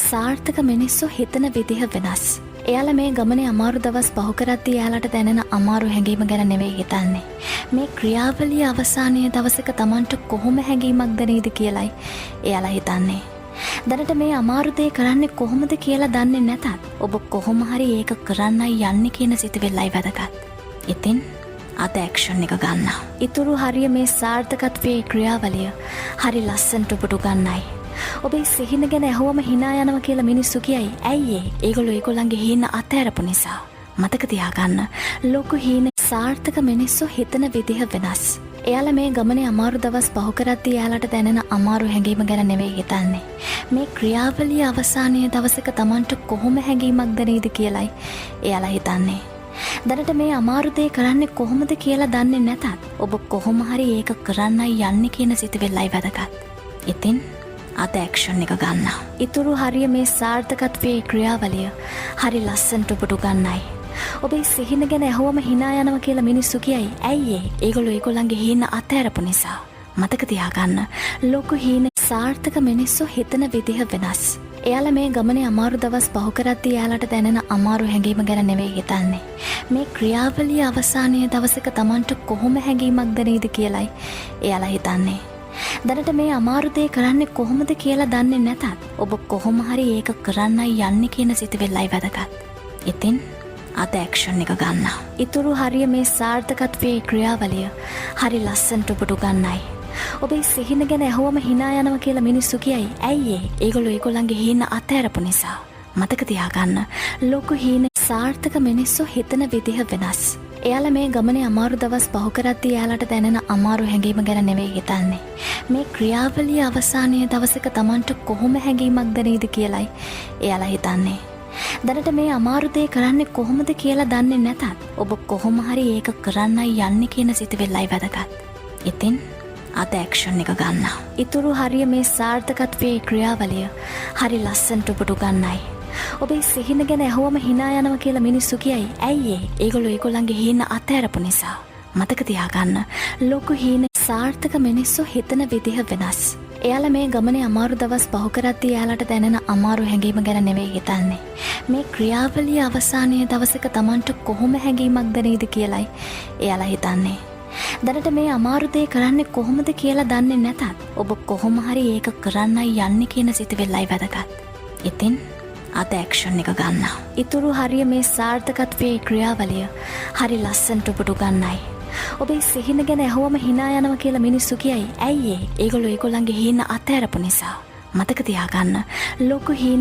සාර්ථක මිනිස්සු හිතන විදිහ වෙනස්. එයාලා මේ ගමනේ අමාරු දවස් පහු කරද්දී එයාලට දැනෙන අමාරු හැඟීම ගැන නෙවෙයි හිතන්නේ. මේ ක්‍රියාවලිය අවසානයේ දවසක Tamanට කොහොම හැඟීමක් දැනෙයිද කියලයි එයාලා හිතන්නේ. දැනට මේ අමාරු දේ කරන්නේ කොහොමද කියලා දන්නේ නැතත් ඔබ කොහොම හරි ඒක කරන්නයි යන්නේ කියන සිතුවිල්ලයි වැදගත්. ඉතින් අද ඇක්ෂන් එක ගන්න. ඊතුරු හරිය මේ සාර්ථකත්වයේ ක්‍රියාවලිය හරි ලස්සනට ඔබට ගන්නයි. ඔබේ සිහින ගැන ඇහුවම hina යනවා කියලා මිනිස්සු කියයි. ඇයි ඒ? ඒගොල්ලෝ ඒගොල්ලන්ගේ හීන අතහැරපු නිසා. මතක තියාගන්න. ලොකු හීන සාර්ථක මිනිස්සු හිතන විදිහ වෙනස්. එයාලා මේ ගමනේ අමාරු දවස් පහු කරද්දී එයාලට දැනෙන අමාරු හැඟීම ගැන නෙවෙයි හිතන්නේ. මේ ක්‍රියාවලිය අවසානයේ දවසක Tamanට කොහොම හැඟීමක් දැනෙයිද කියලයි එයාලා හිතන්නේ. දැනට මේ අමාරු දේ කරන්නේ කොහොමද කියලා දන්නේ නැතත් ඔබ කොහොම හරි ඒක කරන්නයි යන්නේ කියන සිතුවිල්ලයි වැදගත්. ඉතින් අද ඇක්ෂන් එක ගන්න. ඊතුරු හරිය මේ සාර්ථකත්වයේ ක්‍රියාවලිය හරි ලස්සනට ඔබට ගන්නයි. ඔබේ සිහින ගැන ඇහුවම hina යනවා කියලා මිනිස්සු කියයි. ඇයි ඒ? ඒගොල්ලෝ ඒගොල්ලන්ගේ හීන අතහැරපු නිසා. මතක තියාගන්න. ලොකු හීන සාර්ථක මිනිස්සු හිතන විදිහ වෙනස්. එයාලා මේ ගමනේ අමාරු දවස් පහු කරද්දී එයාලට දැනෙන අමාරු හැඟීම ගැන නෙවෙයි හිතන්නේ. මේ ක්‍රියාවලිය අවසානයේ දවසක Tamanට කොහොම හැඟීමක් දැනෙයිද කියලයි එයාලා හිතන්නේ. දැනට මේ අමාරු දේ කරන්නේ කොහොමද කියලා දන්නේ නැතත් ඔබ කොහොම හරි ඒක කරන්නයි යන්නේ කියන සිතුවිල්ලයි වැදගත්. ඉතින් අද ඇක්ෂන් එක ගන්න. ඊතුරු හරිය මේ සාර්ථකත්වයේ ක්‍රියාවලිය හරි ලස්සනට ඔබට ගන්නයි. ඔබේ සිහින ගැන ඇහුවම hina යනවා කියලා මිනිස්සු කියයි. ඇයි ඒ? ඒගොල්ලෝ ඒගොල්ලන්ගේ හීන අතහැරපු නිසා. මතක තියාගන්න. ලොකු හීන සාර්ථක මිනිස්සු හිතන විදිහ වෙනස්. එයාලා මේ ගමනේ අමාරු දවස් පහු කරද්දී එයාලට දැනෙන අමාරු හැඟීම ගැන නෙවෙයි හිතන්නේ. මේ ක්‍රියාවලිය අවසානයේ දවසක Tamanට කොහොම හැඟීමක් දැනෙයිද කියලයි එයාලා හිතන්නේ. දැනට මේ අමාරු දේ කරන්නේ කොහොමද කියලා දන්නේ නැතත් ඔබ කොහොම හරි ඒක කරන්නයි යන්නේ කියන සිතුවිල්ලයි වැදගත්. ඉතින් අද ඇක්ෂන් එක ගන්න. ඊතුරු හරිය මේ සාර්ථකත්වයේ ක්‍රියාවලිය හරි ලස්සනට ඔබට ගන්නයි. ඔබේ සිහින ගැන ඇහුවම hina යනවා කියලා මිනිස්සු කියයි. ඇයි ඒ? ඒගොල්ලෝ ඒගොල්ලන්ගේ හීන අතහැරපු නිසා. මතක තියාගන්න. ලොකු හීන සාර්ථක මිනිස්සු හිතන විදිහ වෙනස්. එයාලා මේ ගමනේ අමාරු දවස් පහු කරද්දී එයාලට දැනෙන අමාරු හැඟීම ගැන නෙවෙයි හිතන්නේ. මේ ක්‍රියාවලිය අවසානයේ දවසක Tamanට කොහොම හැඟීමක් දැනෙයිද කියලයි එයාලා හිතන්නේ. දැනට මේ අමාරු දේ කරන්නේ කොහොමද කියලා දන්නේ නැතත් ඔබ කොහොම හරි ඒක කරන්නයි යන්නේ කියන සිතුවිල්ලයි වැදගත්. ඉතින් අද ඇක්ෂන් එක ගන්න. ඊතුරු හරිය මේ සාර්ථකත්වයේ ක්‍රියාවලිය හරි ලස්සනට ඔබට ගන්නයි. ඔබේ සිහින ගැන ඇහුවම hina යනවා කියලා මිනිස්සු කියයි. ඇයි ඒ? ඒගොල්ලෝ ඒගොල්ලන්ගේ හීන අතහැරපු නිසා. මතක තියාගන්න. ලොකු හීන